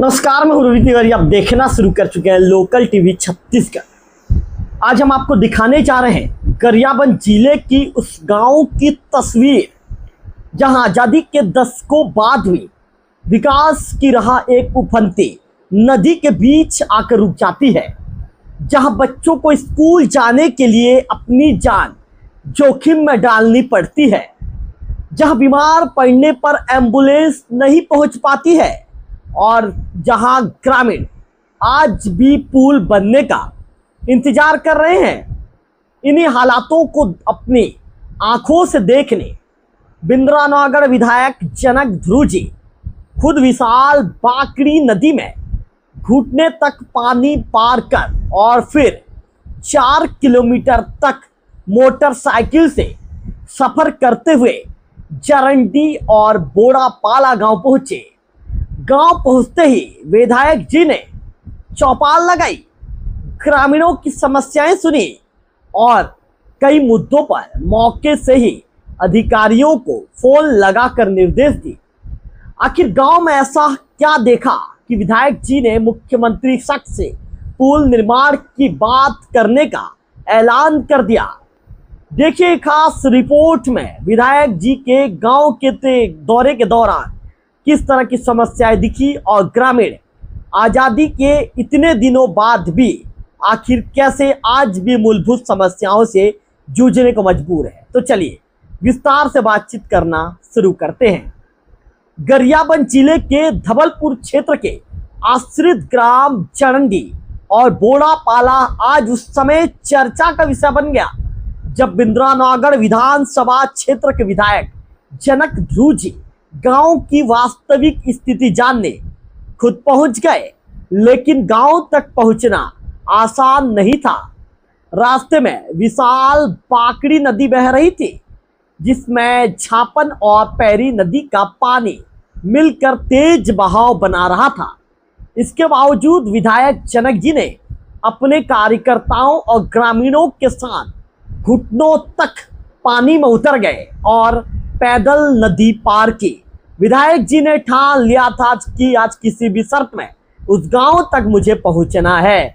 नमस्कार, मैं हूं रवि तिवारी। आप देखना शुरू कर चुके हैं लोकल टीवी छत्तीसगढ़। आज हम आपको दिखाने जा रहे हैं गरियाबंद जिले की उस गांव की तस्वीर जहां आज़ादी के दशकों बाद भी विकास की राह एक उफनती नदी के बीच आकर रुक जाती है। जहां बच्चों को स्कूल जाने के लिए अपनी जान जोखिम में डालनी पड़ती है, जहां बीमार पड़ने पर एम्बुलेंस नहीं पहुंच पाती है और जहां ग्रामीण आज भी पुल बनने का इंतजार कर रहे हैं। इन्हीं हालातों को अपनी आंखों से देखने बिंद्रानगढ़ विधायक जनक ध्रुव जी खुद विशाल बाकड़ी नदी में घुटने तक पानी पार कर और फिर 4 किलोमीटर तक मोटरसाइकिल से सफर करते हुए जरंडी और बोड़ापाला गांव पहुंचे। गांव पहुंचते ही विधायक जी ने चौपाल लगाई, ग्रामीणों की समस्याएं सुनी और कई मुद्दों पर मौके से ही अधिकारियों को फोन लगाकर निर्देश दिए। आखिर गांव में ऐसा क्या देखा कि विधायक जी ने मुख्यमंत्री शक्ति से पुल निर्माण की बात करने का ऐलान कर दिया। देखिए खास रिपोर्ट में विधायक जी के गांव के दौरे के दौरान किस तरह की समस्याएं दिखी और ग्रामीण आज़ादी के इतने दिनों बाद भी आखिर कैसे आज भी मूलभूत समस्याओं से जूझने को मजबूर है। तो चलिए विस्तार से बातचीत करना शुरू करते हैं। गरियाबंद जिले के धवलपुर क्षेत्र के आश्रित ग्राम चरंडी और बोड़ापाला आज उस समय चर्चा का विषय बन गया जब बिंद्रानगढ़ विधानसभा क्षेत्र के विधायक जनक ध्रुव जी गांव की वास्तविक स्थिति जानने खुद पहुंच गए। लेकिन गांव तक पहुंचना आसान नहीं था। रास्ते में विशाल बाकड़ी नदी बह रही थी जिसमें झापन और पैरी नदी का पानी मिलकर तेज बहाव बना रहा था। इसके बावजूद विधायक जनक जी ने अपने कार्यकर्ताओं और ग्रामीणों के साथ घुटनों तक पानी में उतर गए और पैदल नदी पार की। विधायक जी ने ठान लिया था कि आज किसी भी शर्त में उस गांव तक मुझे पहुंचना है।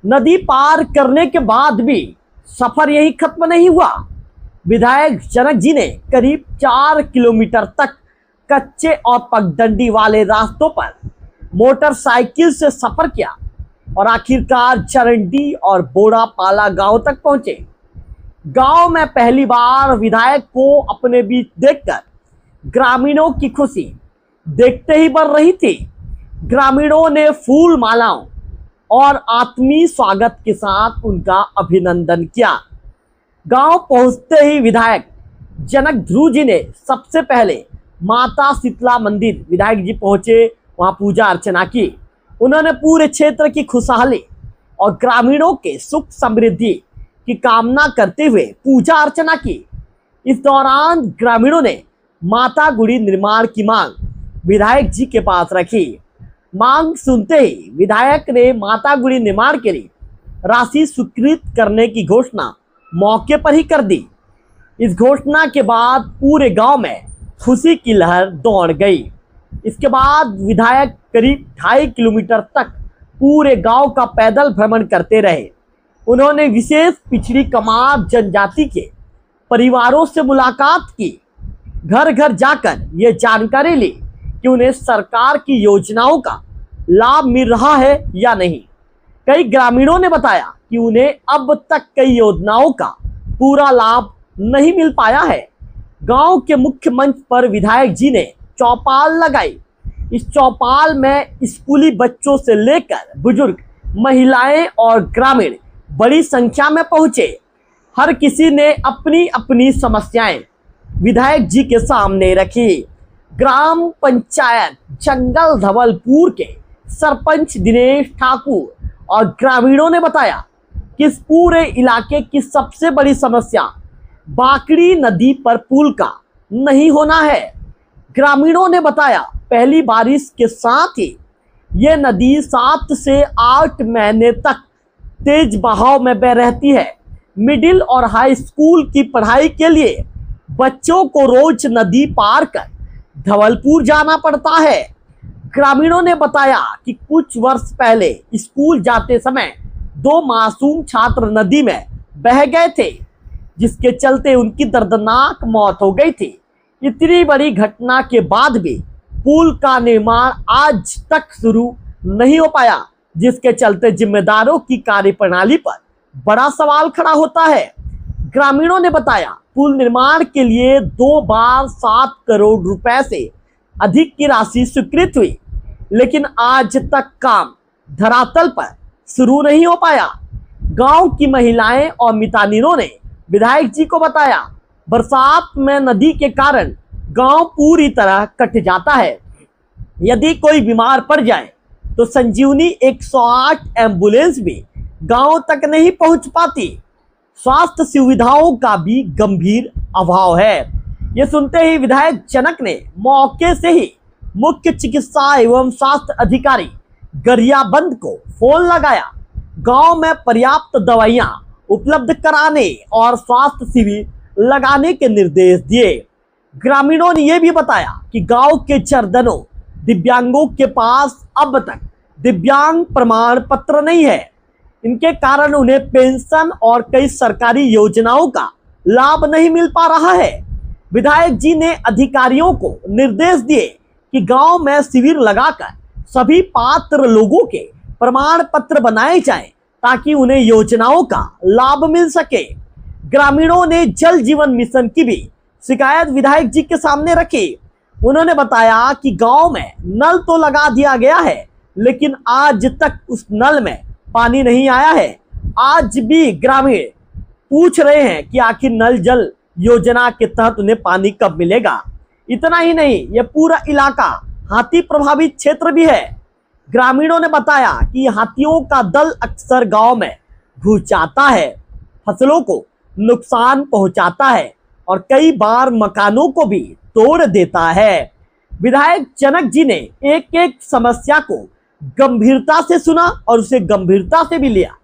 नदी पार करने के बाद भी सफर यही खत्म नहीं हुआ। विधायक जनक जी ने करीब 4 किलोमीटर तक कच्चे और पगडंडी वाले रास्तों पर मोटरसाइकिल से सफर किया और आखिरकार चरंडी और बोड़ापाला गांव तक पहुंचे। गांव में पहली बार विधायक को अपने बीच देखकर ग्रामीणों की खुशी देखते ही बढ़ रही थी। ग्रामीणों ने फूल मालाओं और आत्मीय स्वागत के साथ उनका अभिनंदन किया। गांव पहुंचते ही विधायक जनक ध्रुव जी ने सबसे पहले माता शीतला मंदिर विधायक जी पहुंचे, वहां पूजा अर्चना की। उन्होंने पूरे क्षेत्र की खुशहाली और ग्रामीणों के सुख समृद्धि की कामना करते हुए पूजा अर्चना की। इस दौरान ग्रामीणों ने माता गुड़ी निर्माण की मांग विधायक जी के पास रखी। मांग सुनते ही विधायक ने माता गुड़ी निर्माण के लिए राशि स्वीकृत करने की घोषणा मौके पर ही कर दी। इस घोषणा के बाद पूरे गांव में खुशी की लहर दौड़ गई। इसके बाद विधायक करीब 2.5 किलोमीटर तक पूरे गांव का पैदल भ्रमण करते रहे। उन्होंने विशेष पिछड़ी कमार जनजाति के परिवारों से मुलाकात की, घर घर जाकर ये जानकारी ली कि उन्हें सरकार की योजनाओं का लाभ मिल रहा है या नहीं। कई ग्रामीणों ने बताया कि उन्हें अब तक कई योजनाओं का पूरा लाभ नहीं मिल पाया है। गांव के मुख्य मंच पर विधायक जी ने चौपाल लगाई। इस चौपाल में स्कूली बच्चों से लेकर बुजुर्ग, महिलाएं और ग्रामीण बड़ी संख्या में पहुंचे। हर किसी ने अपनी अपनी समस्याएं विधायक जी के सामने रखी। ग्राम पंचायत जंगल धवलपुर के सरपंच दिनेश ठाकुर और ग्रामीणों ने बताया कि इस पूरे इलाके की सबसे बड़ी समस्या बाकड़ी नदी पर पुल का नहीं होना है। ग्रामीणों ने बताया पहली बारिश के साथ ही ये नदी 7 से 8 महीने तक तेज बहाव में बह रहती है। मिडिल और हाई स्कूल की पढ़ाई के लिए बच्चों को रोज नदी पार कर धवलपुर जाना पड़ता है। ग्रामीणों ने बताया कि कुछ वर्ष पहले स्कूल जाते समय 2 मासूम छात्र नदी में बह गए थे, जिसके चलते उनकी दर्दनाक मौत हो गई थी। इतनी बड़ी घटना के बाद भी पुल का निर्माण आज तक शुरू नहीं हो पाया, जिसके चलते जिम्मेदारों की कार्यप्रणाली पर बड़ा सवाल खड़ा होता है। ग्रामीणों ने बताया पुल निर्माण के लिए 2 बार 7 करोड़ रुपए से अधिक की राशि स्वीकृत हुई, लेकिन आज तक काम धरातल पर शुरू नहीं हो पाया। गांव की महिलाएं और मितानिनों ने विधायक जी को बताया, बरसात में नदी के कारण गांव पूरी तरह कट जाता है। यदि कोई बीमार पड़ जाए तो संजीवनी 108 एम्बुलेंस भी गांव तक नहीं पहुंच पाती। स्वास्थ्य सुविधाओं का भी गंभीर अभाव है। ये सुनते ही विधायक जनक ने मौके से ही मुख्य चिकित्सा एवं स्वास्थ्य अधिकारी गरियाबंद को फोन लगाया, गांव में पर्याप्त दवाइयां उपलब्ध कराने और स्वास्थ्य शिविर लगाने के निर्देश दिए। ग्रामीणों ने यह भी बताया कि गांव के दर्जनों दिव्यांगों के पास अब तक दिव्यांग प्रमाण पत्र नहीं है। इनके कारण उन्हें पेंशन और कई सरकारी योजनाओं का लाभ नहीं मिल पा रहा है। विधायक जी ने अधिकारियों को निर्देश दिए कि गांव में शिविर लगाकर सभी पात्र लोगों के प्रमाण पत्र बनाए जाएं, ताकि उन्हें योजनाओं का लाभ मिल सके। ग्रामीणों ने जल जीवन मिशन की भी शिकायत विधायक जी के सामने रखी। उन्होंने बताया कि गांव में नल तो लगा दिया गया है, लेकिन आज तक उस नल में पानी नहीं आया है। आज भी ग्रामीण पूछ रहे हैं कि आखिर नल जल योजना के तहत उन्हें पानी कब मिलेगा। इतना ही नहीं, यह पूरा इलाका हाथी प्रभावित क्षेत्र भी है। ग्रामीणों ने बताया कि हाथियों का दल अक्सर गांव में घुस जाता है, फसलों को नुकसान पहुंचाता है और कई बार मकानों को भी तोड़ देता है। विधायक जनक जी ने एक एक समस्या को गंभीरता से सुना और उसे गंभीरता से भी लिया।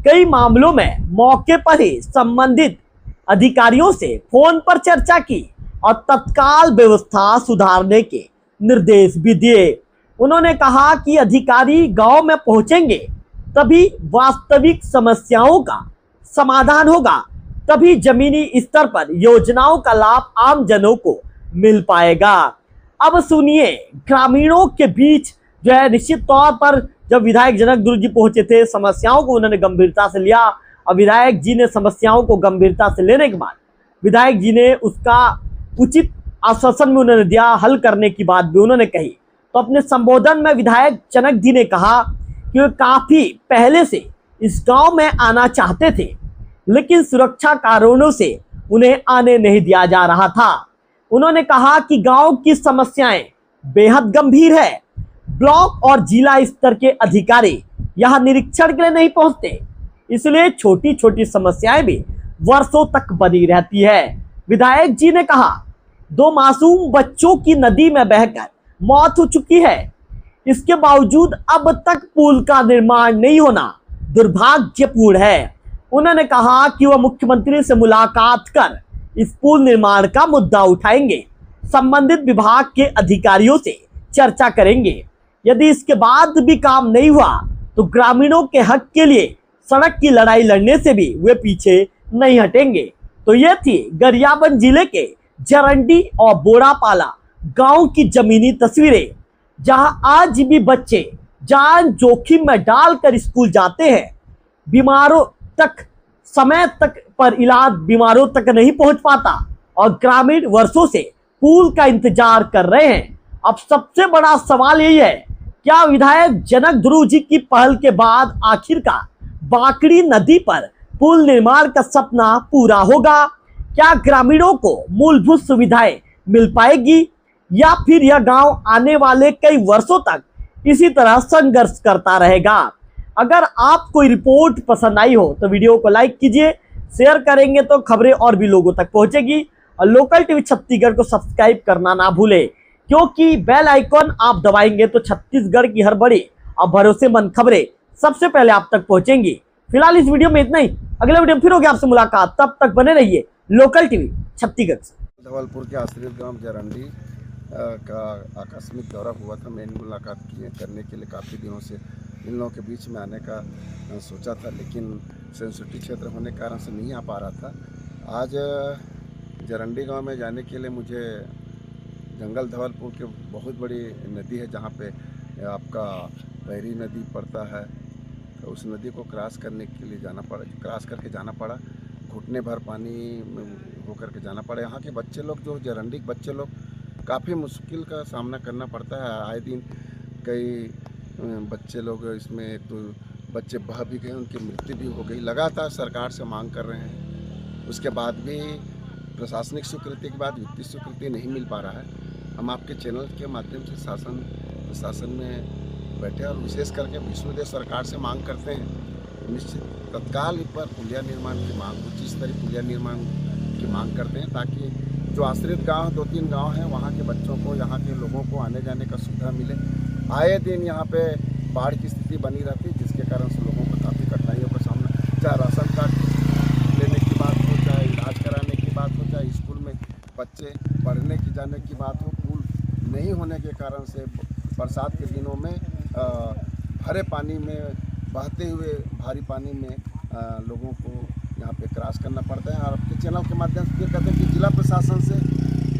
कई मामलों में मौके पर ही संबंधित अधिकारियों से फोन पर चर्चा की और तत्काल व्यवस्था सुधारने के निर्देश भी दिए। उन्होंने कहा कि अधिकारी गांव में पहुंचेंगे तभी वास्तविक समस्याओं का समाधान होगा, तभी जमीनी स्तर पर योजनाओं का लाभ आम जनों को मिल पाएगा। अब सुनिए, ग्रामीणों के बीच जो है निश्चित तौर पर जब विधायक जनक दुर्ग जी पहुंचे थे, समस्याओं को उन्होंने गंभीरता से लिया और विधायक जी ने समस्याओं को गंभीरता से लेने के बाद विधायक जी ने उसका उचित आश्वासन भी उन्होंने दिया, हल करने की बात भी उन्होंने कही। तो अपने संबोधन में विधायक जनक जी ने कहा कि वे काफी पहले से इस गांव में आना चाहते थे, लेकिन सुरक्षा कारणों से उन्हें आने नहीं दिया जा रहा था। उन्होंने कहा कि गांव की समस्याएं बेहद गंभीर है। ब्लॉक और जिला स्तर के अधिकारी यहां निरीक्षण के लिए नहीं पहुंचते, इसलिए छोटी छोटी समस्याएं भी वर्षों तक बनी रहती है। विधायक जी ने कहा 2 मासूम बच्चों की नदी में बहकर मौत हो चुकी है, इसके बावजूद अब तक पुल का निर्माण नहीं होना दुर्भाग्यपूर्ण है। उन्होंने कहा कि वह मुख्यमंत्री से मुलाकात कर इस पुल निर्माण का मुद्दा उठाएंगे, संबंधित विभाग के अधिकारियों से चर्चा करेंगे। यदि इसके बाद भी काम नहीं हुआ तो ग्रामीणों के हक के लिए सड़क की लड़ाई लड़ने से भी वे पीछे नहीं हटेंगे। तो ये थी गरियाबंद जिले के जरंडी और बोरापाला गांव की जमीनी तस्वीरें, जहां आज भी बच्चे जान जोखिम में डालकर स्कूल जाते हैं। बीमारों तक समय तक पर इलाज बीमारों तक नहीं पहुंच पाता और ग्रामीण वर्षों से पुल का इंतजार कर रहे हैं। अब सबसे बड़ा सवाल यही है, क्या विधायक जनक ध्रुव जी की पहल के बाद आखिरकार बाकड़ी नदी पर पुल निर्माण का सपना पूरा होगा? क्या ग्रामीणों को मूलभूत सुविधाएं मिल पाएगी या फिर यह गांव आने वाले कई वर्षों तक इसी तरह संघर्ष करता रहेगा? अगर आपको रिपोर्ट पसंद आई हो तो वीडियो को लाइक कीजिए, शेयर करेंगे तो खबरें और भी लोगों तक पहुंचेगी। और लोकल टीवी छत्तीसगढ़ को सब्सक्राइब करना ना भूले, क्योंकि बेल आइकॉन आप दबाएंगे तो छत्तीसगढ़ की हर बड़ी और भरोसेमंद खबरें सबसे पहले आप तक पहुंचेंगी। फिलहाल इस वीडियो में इतना ही, अगले वीडियो में फिर होगी आपसे मुलाकात। तब तक बने रहिए लोकल टीवी छत्तीसगढ़ से। धवलपुर के आश्रित ग्राम जरंडी का आकस्मिक दौरा हुआ था। मैं मुलाकात करने के लिए काफ़ी दिनों से इन लोगों के बीच में आने का सोचा था, लेकिन सेंसिटिव क्षेत्र होने के कारण से नहीं आ पा रहा था। आज जरंडी गांव में जाने के लिए मुझे जंगल धवलपुर के बहुत बड़ी नदी है जहाँ पे आपका पैरी नदी पड़ता है, तो उस नदी को क्रॉस करने के लिए क्रॉस करके जाना पड़ा। घुटने भर पानी में होकर के जाना पड़ा। यहाँ के बच्चे लोग, जो जरंडी के बच्चे लोग, काफ़ी मुश्किल का सामना करना पड़ता है। आए दिन कई बच्चे लोग इसमें, तो बच्चे बह भी गए, उनकी मृत्यु भी हो गई। लगातार सरकार से मांग कर रहे हैं, उसके बाद भी प्रशासनिक स्वीकृति के बाद वित्तीय स्वीकृति नहीं मिल पा रहा है। हम आपके चैनल के माध्यम से प्रशासन में बैठे और विशेष करके विष्णुदेव सरकार से मांग करते हैं, निश्चित तत्काल इन पर पुलिया निर्माण की मांग, उच्च स्तरीय पुलिया निर्माण की मांग करते हैं, ताकि जो आश्रित गांव 2-3 गांव हैं, वहां के बच्चों को, यहाँ के लोगों को आने जाने का सुविधा मिले। आए दिन यहाँ पे बाढ़ की स्थिति बनी रहती है, जिसके कारण से लोगों को काफ़ी कठिनाइयों का सामना, चाहे राशन कार्ड लेने की बात हो, चाहे इलाज कराने की बात हो, चाहे स्कूल में बच्चे पढ़ने की जाने की बात हो। पुल नहीं होने के कारण से बरसात के दिनों में भरे पानी में, बहते हुए भारी पानी में लोगों को यहाँ पे क्रॉस करना पड़ता है। और आपके चैनल के माध्यम से फिर कहते हैं कि जिला प्रशासन से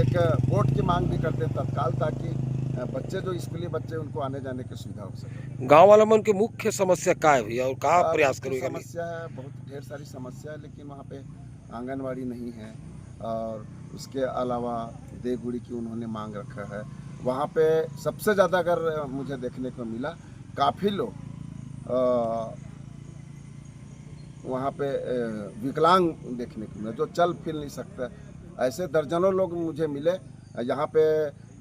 एक वोट की मांग भी करते हैं तत्काल, ताकि बच्चे, जो स्कूली बच्चे, उनको आने जाने की सुविधा हो सके। गांव वालों में उनकी मुख्य समस्या क्या है भैया, और कहाँ प्रयास मुख्य करेगा? समस्या है, बहुत ढेर सारी समस्या है, लेकिन वहाँ पे आंगनवाड़ी नहीं है, और उसके अलावा देवगुड़ी की उन्होंने मांग रखा है। वहाँ पे सबसे ज़्यादा अगर मुझे देखने को मिला, काफ़ी लोग वहाँ पे विकलांग देखने को मिला, जो चल फिर नहीं सकता। ऐसे दर्जनों लोग मुझे मिले। यहाँ पे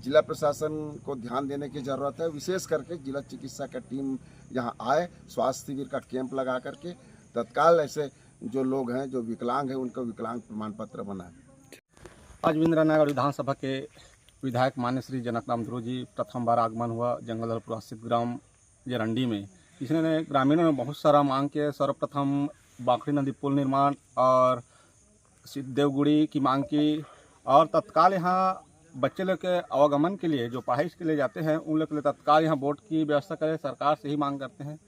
जिला प्रशासन को ध्यान देने की ज़रूरत है, विशेष करके जिला चिकित्सा का टीम यहाँ आए, स्वास्थ्य शिविर का कैंप लगा करके तत्काल ऐसे जो लोग हैं, जो विकलांग हैं, उनको विकलांग प्रमाण पत्र बनाए। आज इंदिरानगर विधानसभा के विधायक मान्य श्री जनकराम ध्रुव जी प्रथम बार आगमन हुआ जंगल धवलपुर स्थित ग्राम जरंडी में। इसने ग्रामीणों ने बहुत सारा मांग किया। सर्वप्रथम बाखड़ी नदी पुल निर्माण और देवगुड़ी की मांग की, और तत्काल यहाँ बच्चे लोग के आवागमन के लिए, जो पढ़ाई के लिए जाते हैं, उन लोग के लिए तत्काल यहाँ बोट की व्यवस्था करें, सरकार से ही मांग करते हैं।